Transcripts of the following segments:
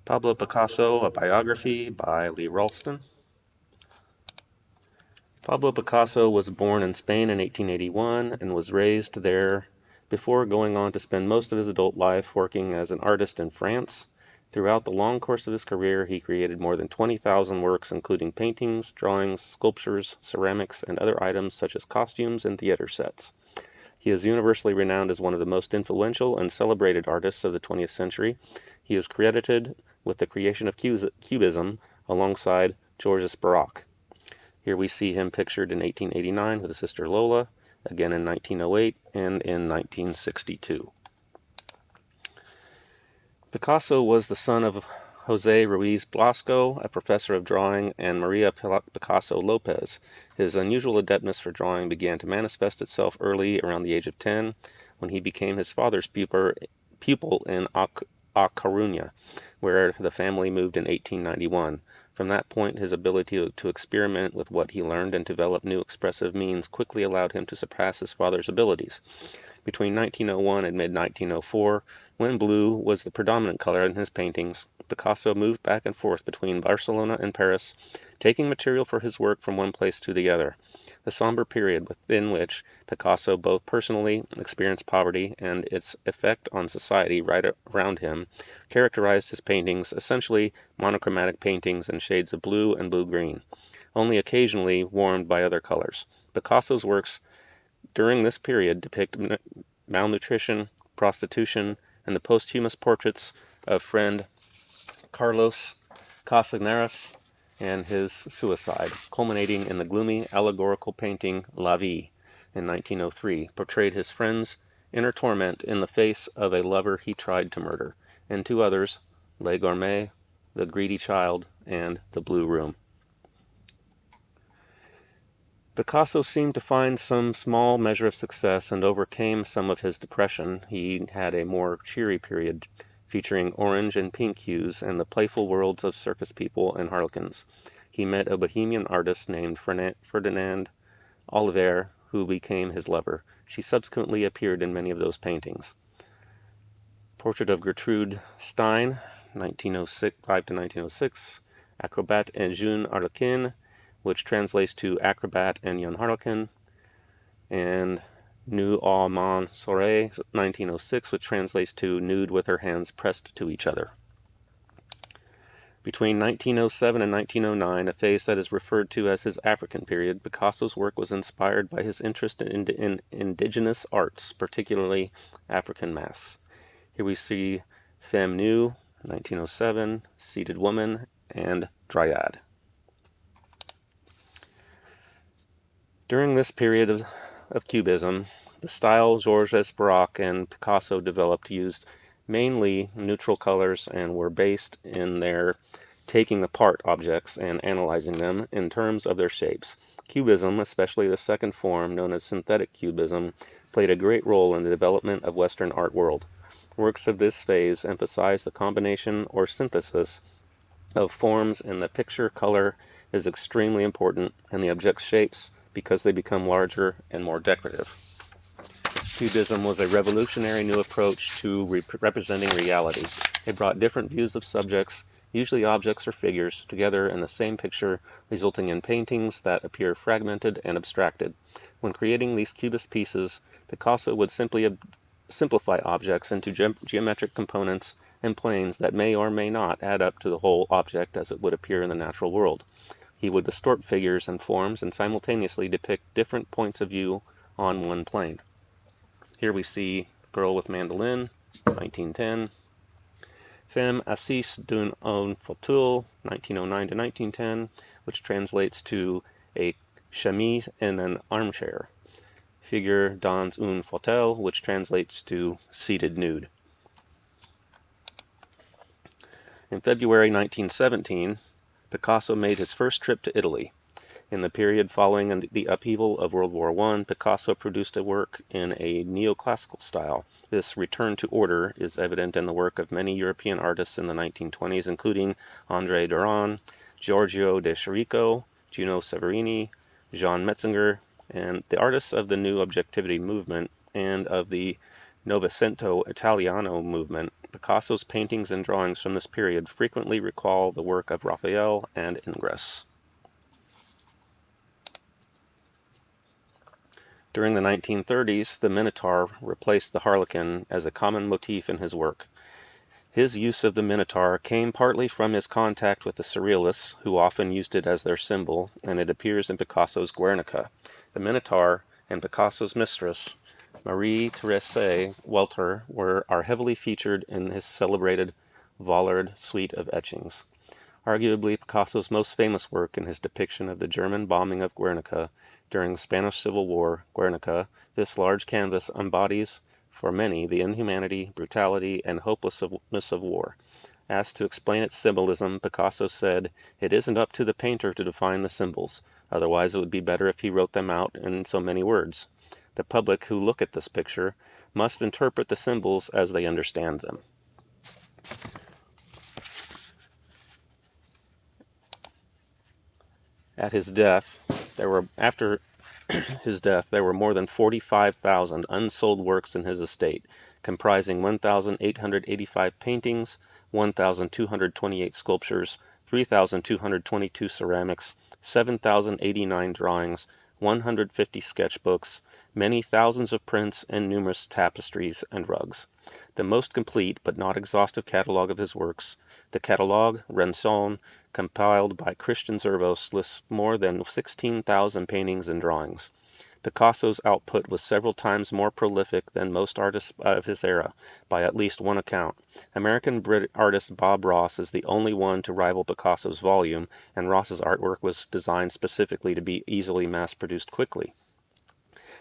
Pablo Picasso, a biography by Lee Ralston. Pablo Picasso was born in Spain in 1881 and was raised there before going on to spend most of his adult life working as an artist in France. Throughout the long course of his career, he created more than 20,000 works, including paintings, drawings, sculptures, ceramics, and other items such as costumes and theater sets. He is universally renowned as one of the most influential and celebrated artists of the 20th century. He is credited with the creation of Cubism alongside Georges Barak. Here we see him pictured in 1889 with his sister Lola, again in 1908, and in 1962. Picasso was the son of Jose Ruiz Blasco, a professor of drawing, and Maria Picasso Lopez. His unusual adeptness for drawing began to manifest itself early, around the age of 10, when he became his father's pupil in A Coruña, where the family moved in 1891. From that point, his ability to experiment with what he learned and develop new expressive means quickly allowed him to surpass his father's abilities. Between 1901 and mid-1904, when blue was the predominant color in his paintings, Picasso moved back and forth between Barcelona and Paris, taking material for his work from one place to the other. The somber period within which Picasso both personally experienced poverty and its effect on society right around him characterized his paintings, essentially monochromatic paintings in shades of blue and blue-green, only occasionally warmed by other colors. Picasso's works during this period depict malnutrition, prostitution, and the posthumous portraits of friend Carlos Casaneras and his suicide, culminating in the gloomy allegorical painting La Vie in 1903, portrayed his friend's inner torment in the face of a lover he tried to murder, and two others, Le Gourmet, The Greedy Child, and The Blue Room. Picasso seemed to find some small measure of success and overcame some of his depression. He had a more cheery period featuring orange and pink hues and the playful worlds of circus people and harlequins. He met a bohemian artist named Ferdinand Oliver, who became his lover. She subsequently appeared in many of those paintings. Portrait of Gertrude Stein, 1905 to 1906, Acrobat and Jeune Harlequin, which translates to Acrobat and Young Harlequin, and Nu Amant Soirée, 1906, which translates to Nude with her hands pressed to each other. Between 1907 and 1909, a phase that is referred to as his African period, Picasso's work was inspired by his interest in indigenous arts, particularly African masks. Here we see Femme Nue, 1907, Seated Woman, and Dryad. During this period of Cubism, the style Georges Barak and Picasso developed used mainly neutral colors and were based in their taking apart objects and analyzing them in terms of their shapes. Cubism, especially the second form known as synthetic cubism, played a great role in the development of Western art world. Works of this phase emphasize the combination or synthesis of forms, and the picture color is extremely important, and the object's shapes because they become larger and more decorative. Cubism was a revolutionary new approach to representing reality. It brought different views of subjects, usually objects or figures, together in the same picture, resulting in paintings that appear fragmented and abstracted. When creating these cubist pieces, Picasso would simply simplify objects into geometric components and planes that may or may not add up to the whole object as it would appear in the natural world. He would distort figures and forms and simultaneously depict different points of view on one plane. Here we see Girl with Mandolin, 1910. Femme assise d'un homme fauteuil, 1909 to 1910, which translates to a chemise in an armchair. Figure dans un fauteuil, which translates to seated nude. In February 1917, Picasso made his first trip to Italy. In the period following the upheaval of World War I, Picasso produced a work in a neoclassical style. This return to order is evident in the work of many European artists in the 1920s, including André Derain, Giorgio de Chirico, Gino Severini, Jean Metzinger, and the artists of the New Objectivity movement and of the Novecento Italiano movement Picasso's paintings and drawings from this period frequently recall the work of Raphael and Ingres. During the 1930s, the Minotaur replaced the harlequin as a common motif in his work. His use of the Minotaur came partly from his contact with the Surrealists, who often used it as their symbol, and it appears in Picasso's Guernica. The Minotaur and Picasso's mistress, Marie-Thérèse Walter, are heavily featured in his celebrated Vollard suite of etchings. Arguably Picasso's most famous work in his depiction of the German bombing of Guernica during the Spanish Civil War, Guernica, this large canvas embodies for many the inhumanity, brutality, and hopelessness of war. Asked to explain its symbolism, Picasso said, "It isn't up to the painter to define the symbols, otherwise it would be better if he wrote them out in so many words. The public who look at this picture must interpret the symbols as they understand them." At his death, after his death, there were more than 45,000 unsold works in his estate, comprising 1,885 paintings, 1,228 sculptures, 3,222 ceramics, 7,089 drawings, 150 sketchbooks, many thousands of prints, and numerous tapestries and rugs. The most complete but not exhaustive catalogue of his works, the Catalogue Ranson, compiled by Christian Zervos, lists more than 16,000 paintings and drawings. Picasso's output was several times more prolific than most artists of his era, by at least one account. American artist Bob Ross is the only one to rival Picasso's volume, and Ross's artwork was designed specifically to be easily mass-produced quickly.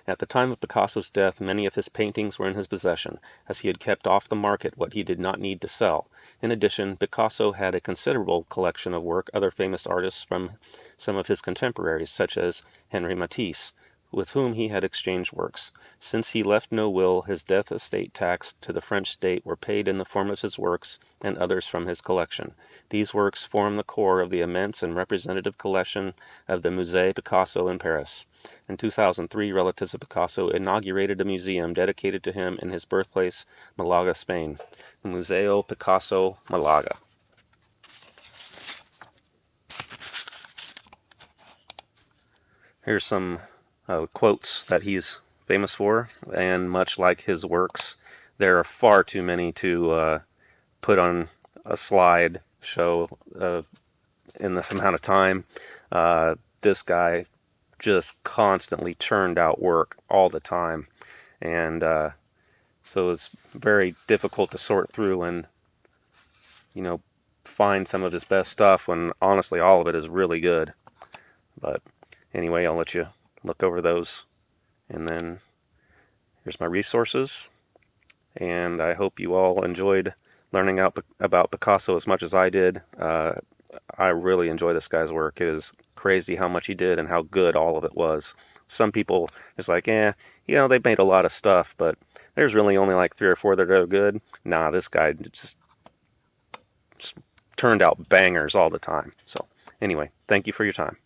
At the time of Picasso's death many of his paintings were in his possession, as he had kept off the market what he did not need to sell. In addition, Picasso had a considerable collection of work other famous artists from some of his contemporaries, such as Henri Matisse, with whom he had exchanged works. Since he left no will, his death estate tax to the French state were paid in the form of his works and others from his collection. These works form the core of the immense and representative collection of the Musée Picasso in Paris. In 2003, relatives of Picasso inaugurated a museum dedicated to him in his birthplace, Malaga, Spain, the Museo Picasso Malaga. Here's some quotes that he's famous for, and much like his works, there are far too many to put on a slide show in this amount of time. This guy just constantly churned out work all the time, and so it's very difficult to sort through and find some of his best stuff when honestly all of it is really good. But anyway, I'll let you look over those, and then here's my resources, and I hope you all enjoyed learning about Picasso as much as I did. I really enjoy this guy's work. It is crazy how much he did and how good all of it was. Some people, it's like, they've made a lot of stuff, but there's really only like 3 or 4 that are good. Nah, this guy just turned out bangers all the time. So anyway, thank you for your time.